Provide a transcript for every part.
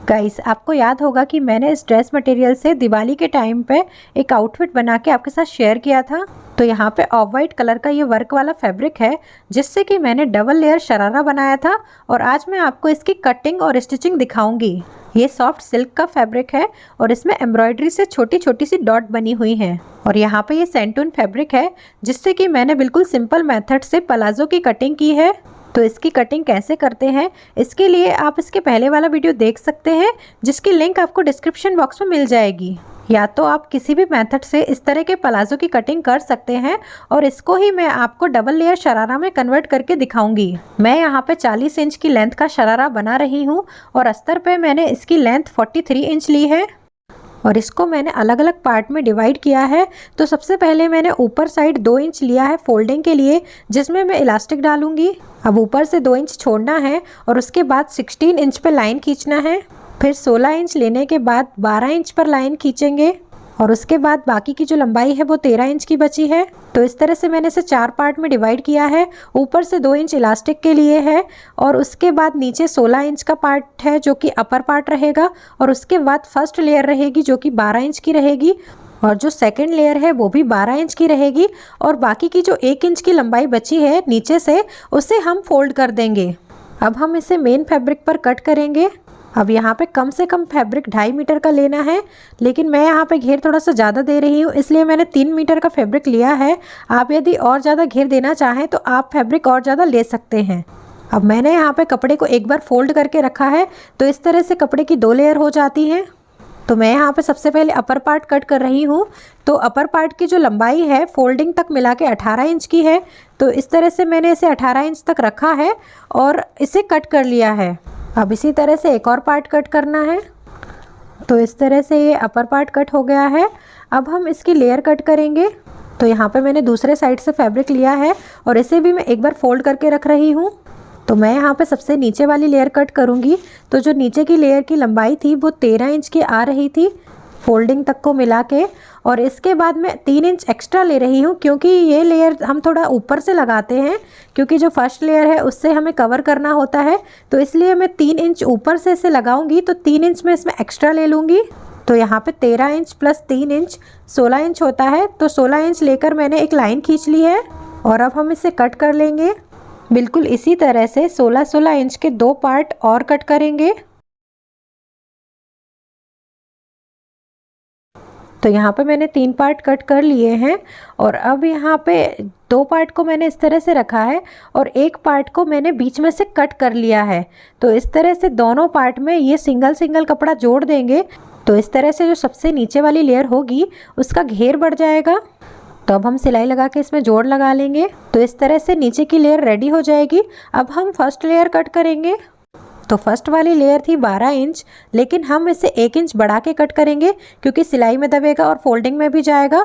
Guys, आपको याद होगा कि मैंने इस ड्रेस मटेरियल से दिवाली के टाइम पे एक आउटफिट बना के आपके साथ शेयर किया था। तो यहाँ पे ऑफ वाइट कलर का ये वर्क वाला फैब्रिक है, जिससे कि मैंने डबल लेयर शरारा बनाया था और आज मैं आपको इसकी कटिंग और स्टिचिंग दिखाऊंगी। ये सॉफ्ट सिल्क का फैब्रिक है और इसमें एम्ब्रॉयडरी से छोटी छोटी सी डॉट बनी हुई है। और यहाँ पे ये सेंटून फैब्रिक है, जिससे कि मैंने बिल्कुल सिंपल मेथड से पलाजो की कटिंग की है। तो इसकी कटिंग कैसे करते हैं, इसके लिए आप इसके पहले वाला वीडियो देख सकते हैं, जिसकी लिंक आपको डिस्क्रिप्शन बॉक्स में मिल जाएगी। या तो आप किसी भी मेथड से इस तरह के पलाजो की कटिंग कर सकते हैं और इसको ही मैं आपको डबल लेयर शरारा में कन्वर्ट करके दिखाऊंगी। मैं यहाँ पे 40 इंच की लेंथ का शरारा बना रही हूँ और अस्तर पे मैंने इसकी लेंथ 43 इंच ली है और इसको मैंने अलग अलग पार्ट में डिवाइड किया है। तो सबसे पहले मैंने ऊपर साइड 2 इंच लिया है फोल्डिंग के लिए, जिसमें मैं इलास्टिक डालूंगी। अब ऊपर से 2 इंच छोड़ना है और उसके बाद 16 इंच पे लाइन खींचना है। फिर 16 इंच लेने के बाद 12 इंच पर लाइन खींचेंगे और उसके बाद बाकी की जो लंबाई है वो 13 इंच की बची है। तो इस तरह से मैंने इसे 4 पार्ट में डिवाइड किया है। ऊपर से 2 इंच इलास्टिक के लिए है और उसके बाद नीचे 16 इंच का पार्ट है जो कि अपर पार्ट रहेगा और उसके बाद फर्स्ट लेयर रहेगी जो कि 12 इंच की रहेगी और जो सेकंड लेयर है वो भी 12 इंच की रहेगी और बाकी की जो 1 इंच की लंबाई बची है नीचे से, उसे हम फोल्ड कर देंगे। अब हम इसे मेन फैब्रिक पर कट करेंगे। अब यहाँ पे कम से कम फैब्रिक 2.5 मीटर का लेना है, लेकिन मैं यहाँ पे घेर थोड़ा सा ज़्यादा दे रही हूँ, इसलिए मैंने 3 मीटर का फैब्रिक लिया है। आप यदि और ज़्यादा घेर देना चाहें तो आप फैब्रिक और ज़्यादा ले सकते हैं। अब मैंने यहाँ पे कपड़े को एक बार फोल्ड करके रखा है, तो इस तरह से कपड़े की 2 लेयर हो जाती हैं। तो मैं यहाँ पे सबसे पहले अपर पार्ट कट कर रही हूँ। तो अपर पार्ट की जो लंबाई है फोल्डिंग तक मिला के 18 इंच की है। तो इस तरह से मैंने इसे 18 इंच तक रखा है और इसे कट कर लिया है। अब इसी तरह से एक और पार्ट कट करना है। तो इस तरह से ये अपर पार्ट कट हो गया है। अब हम इसकी लेयर कट करेंगे। तो यहाँ पे मैंने दूसरे साइड से फैब्रिक लिया है और इसे भी मैं एक बार फोल्ड करके रख रही हूँ। तो मैं यहाँ पे सबसे नीचे वाली लेयर कट करूँगी। तो जो नीचे की लेयर की लंबाई थी वो 13 इंच की आ रही थी फोल्डिंग तक को मिला के, और इसके बाद मैं 3 इंच एक्स्ट्रा ले रही हूँ क्योंकि ये लेयर हम थोड़ा ऊपर से लगाते हैं, क्योंकि जो फर्स्ट लेयर है उससे हमें कवर करना होता है। तो इसलिए मैं 3 इंच ऊपर से इसे लगाऊंगी, तो 3 इंच में इसमें एक्स्ट्रा ले लूँगी। तो यहाँ पे 13 इंच प्लस 3 इंच 16 इंच होता है। तो 16 इंच लेकर मैंने एक लाइन खींच ली है और अब हम इसे कट कर लेंगे। बिल्कुल इसी तरह से 16-16 इंच के 2 पार्ट और कट करेंगे। तो यहाँ पे मैंने 3 पार्ट कट कर लिए हैं और अब यहाँ पे 2 पार्ट को मैंने इस तरह से रखा है और एक पार्ट को मैंने बीच में से कट कर लिया है। तो इस तरह से दोनों पार्ट में ये सिंगल सिंगल कपड़ा जोड़ देंगे। तो इस तरह से जो सबसे नीचे वाली लेयर होगी उसका घेर बढ़ जाएगा। तो अब हम सिलाई लगा के इसमें जोड़ लगा लेंगे। तो इस तरह से नीचे की लेयर रेडी हो जाएगी। अब हम फर्स्ट लेयर कट करेंगे। तो फर्स्ट वाली लेयर थी 12 इंच, लेकिन हम इसे 1 इंच बढ़ा के कट करेंगे क्योंकि सिलाई में दबेगा और फोल्डिंग में भी जाएगा।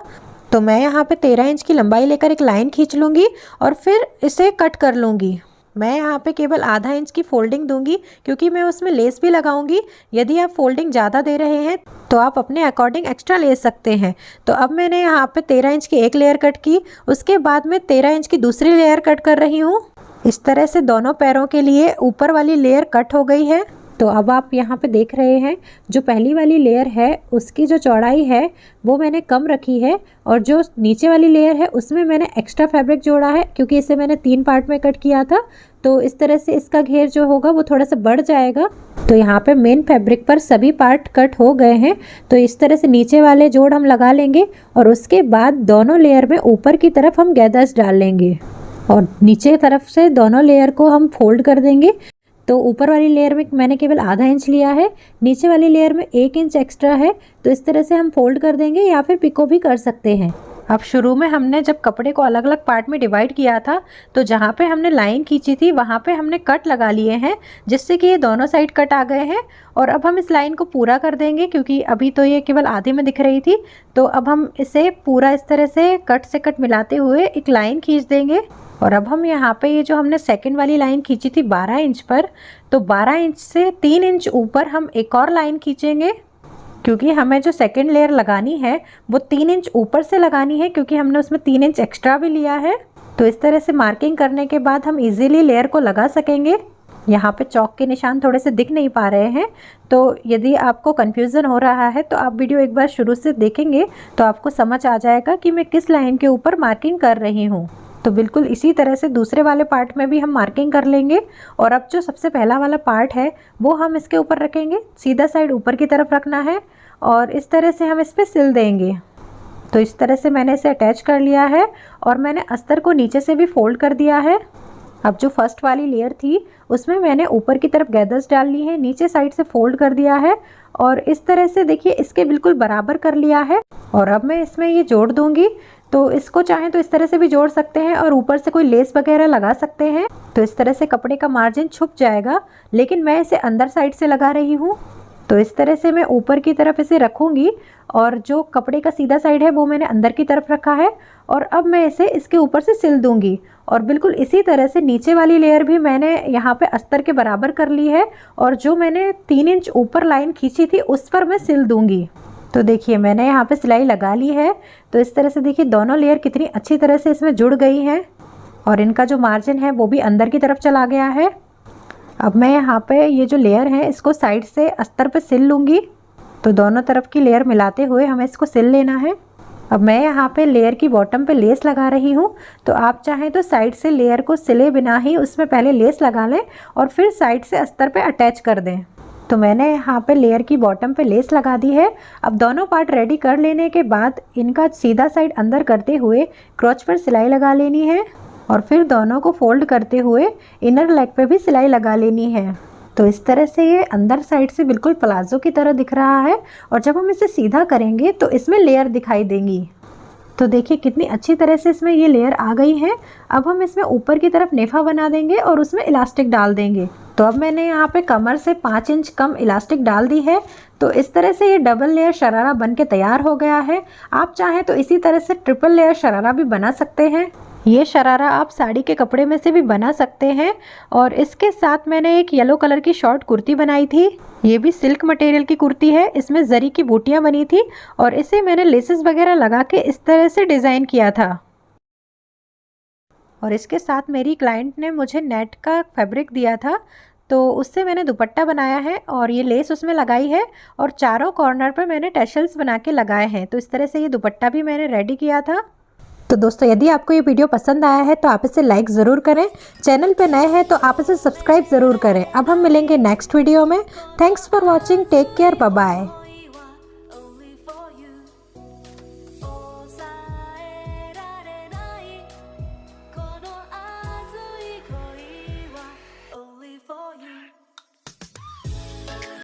तो मैं यहाँ पे 13 इंच की लंबाई लेकर एक लाइन खींच लूँगी और फिर इसे कट कर लूँगी। मैं यहाँ पे केवल आधा इंच की फोल्डिंग दूंगी क्योंकि मैं उसमें लेस भी लगाऊंगी। यदि आप फोल्डिंग ज़्यादा दे रहे हैं तो आप अपने अकॉर्डिंग एक्स्ट्रा ले सकते हैं। तो अब मैंने यहाँ पे 13 इंच की एक लेयर कट की, उसके बाद मैं 13 इंच की दूसरी लेयर कट कर रही हूँ। इस तरह से दोनों पैरों के लिए ऊपर वाली लेयर कट हो गई है। तो अब आप यहाँ पे देख रहे हैं जो पहली वाली लेयर है उसकी जो चौड़ाई है वो मैंने कम रखी है और जो नीचे वाली लेयर है उसमें मैंने एक्स्ट्रा फैब्रिक जोड़ा है क्योंकि इसे मैंने 3 पार्ट में कट किया था। तो इस तरह से इसका घेर जो होगा वो थोड़ा सा बढ़ जाएगा। तो यहाँ पे मेन फैब्रिक पर सभी पार्ट कट हो गए हैं। तो इस तरह से नीचे वाले जोड़ हम लगा लेंगे और उसके बाद दोनों लेयर में ऊपर की तरफ हम गैदर्स डाल लेंगे और नीचे तरफ से दोनों लेयर को हम फोल्ड कर देंगे। तो ऊपर वाली लेयर में मैंने केवल आधा इंच लिया है, नीचे वाली लेयर में 1 इंच एक्स्ट्रा है। तो इस तरह से हम फोल्ड कर देंगे या फिर पिको भी कर सकते हैं। अब शुरू में हमने जब कपड़े को अलग अलग पार्ट में डिवाइड किया था तो जहाँ पे हमने लाइन खींची थी वहाँ पे हमने कट लगा लिए हैं, जिससे कि ये दोनों साइड कट आ गए हैं। और अब हम इस लाइन को पूरा कर देंगे क्योंकि अभी तो ये केवल आधे में दिख रही थी। तो अब हम इसे पूरा इस तरह से कट से कट मिलाते हुए एक लाइन खींच देंगे। और अब हम यहाँ पे ये जो हमने सेकंड वाली लाइन खींची थी 12 इंच पर, तो 12 इंच से 3 इंच ऊपर हम एक और लाइन खींचेंगे क्योंकि हमें जो सेकंड लेयर लगानी है वो 3 इंच ऊपर से लगानी है क्योंकि हमने उसमें 3 इंच एक्स्ट्रा भी लिया है। तो इस तरह से मार्किंग करने के बाद हम इजीली लेयर को लगा सकेंगे। यहाँ पे चौक के निशान थोड़े से दिख नहीं पा रहे हैं, तो यदि आपको कन्फ्यूज़न हो रहा है तो आप वीडियो एक बार शुरू से देखेंगे तो आपको समझ आ जाएगा कि मैं किस लाइन के ऊपर मार्किंग कर रही हूँ। तो बिल्कुल इसी तरह से दूसरे वाले पार्ट में भी हम मार्किंग कर लेंगे। और अब जो सबसे पहला वाला पार्ट है वो हम इसके ऊपर रखेंगे, सीधा साइड ऊपर की तरफ रखना है और इस तरह से हम इस पर सिल देंगे। तो इस तरह से मैंने इसे अटैच कर लिया है और मैंने अस्तर को नीचे से भी फोल्ड कर दिया है। अब जो फर्स्ट वाली लेयर थी उसमें मैंने ऊपर की तरफ गैदर्स डाल ली है, नीचे साइड से फोल्ड कर दिया है और इस तरह से देखिए इसके बिल्कुल बराबर कर लिया है। और अब मैं इसमें ये जोड़ दूंगी, तो इसको चाहें तो इस तरह से भी जोड़ सकते हैं और ऊपर से कोई लेस वगैरह लगा सकते हैं। तो इस तरह से कपड़े का मार्जिन छुप जाएगा, लेकिन मैं इसे अंदर साइड से लगा रही हूँ। तो इस तरह से मैं ऊपर की तरफ इसे रखूँगी और जो कपड़े का सीधा साइड है वो मैंने अंदर की तरफ रखा है। और अब मैं इसे इसके ऊपर से सिल दूंगी और बिल्कुल इसी तरह से नीचे वाली लेयर भी मैंने यहाँ पे अस्तर के बराबर कर ली है और जो मैंने 3 इंच ऊपर लाइन खींची थी उस पर मैं सिल दूंगी। तो देखिए मैंने यहाँ पे सिलाई लगा ली है। तो इस तरह से देखिए दोनों लेयर कितनी अच्छी तरह से इसमें जुड़ गई हैं और इनका जो मार्जिन है वो भी अंदर की तरफ चला गया है। अब मैं यहाँ पे ये जो लेयर है इसको साइड से अस्तर पे सिल लूँगी। तो दोनों तरफ की लेयर मिलाते हुए हमें इसको सिल लेना है। अब मैं यहाँ पे लेयर की बॉटम पे लेस लगा रही हूँ, तो आप चाहें तो साइड से लेयर को सिले बिना ही उसमें पहले लेस लगा लें और फिर साइड से अस्तर पे अटैच कर दें। तो मैंने यहाँ पे लेयर की बॉटम पे लेस लगा दी है। अब दोनों पार्ट रेडी कर लेने के बाद इनका सीधा साइड अंदर करते हुए क्रोच पर सिलाई लगा लेनी है और फिर दोनों को फोल्ड करते हुए इनर लेग पे भी सिलाई लगा लेनी है। तो इस तरह से ये अंदर साइड से बिल्कुल प्लाजो की तरह दिख रहा है और जब हम इसे सीधा करेंगे तो इसमें लेयर दिखाई देंगी। तो देखिए कितनी अच्छी तरह से इसमें ये लेयर आ गई है। अब हम इसमें ऊपर की तरफ नेफा बना देंगे और उसमें इलास्टिक डाल देंगे। तो अब मैंने यहाँ पे कमर से 5 इंच कम इलास्टिक डाल दी है। तो इस तरह से ये डबल लेयर शरारा बन के तैयार हो गया है। आप चाहें तो इसी तरह से ट्रिपल लेयर शरारा भी बना सकते हैं। ये शरारा आप साड़ी के कपड़े में से भी बना सकते हैं। और इसके साथ मैंने एक येलो कलर की शॉर्ट कुर्ती बनाई थी। ये भी सिल्क मटेरियल की कुर्ती है, इसमें जरी की बूटियां बनी थी और इसे मैंने लेसेस वगैरह लगा के इस तरह से डिज़ाइन किया था। और इसके साथ मेरी क्लाइंट ने मुझे नेट का फैब्रिक दिया था, तो उससे मैंने दुपट्टा बनाया है और ये लेस उसमें लगाई है और चारों कॉर्नर पर मैंने टैशल्स बना के लगाए हैं। तो इस तरह से ये दुपट्टा भी मैंने रेडी किया था। तो दोस्तों यदि आपको ये वीडियो पसंद आया है तो आप इसे लाइक ज़रूर करें, चैनल पे नए हैं तो आप इसे सब्सक्राइब ज़रूर करें। अब हम मिलेंगे नेक्स्ट वीडियो में। Thanks for watching, take care, bye bye.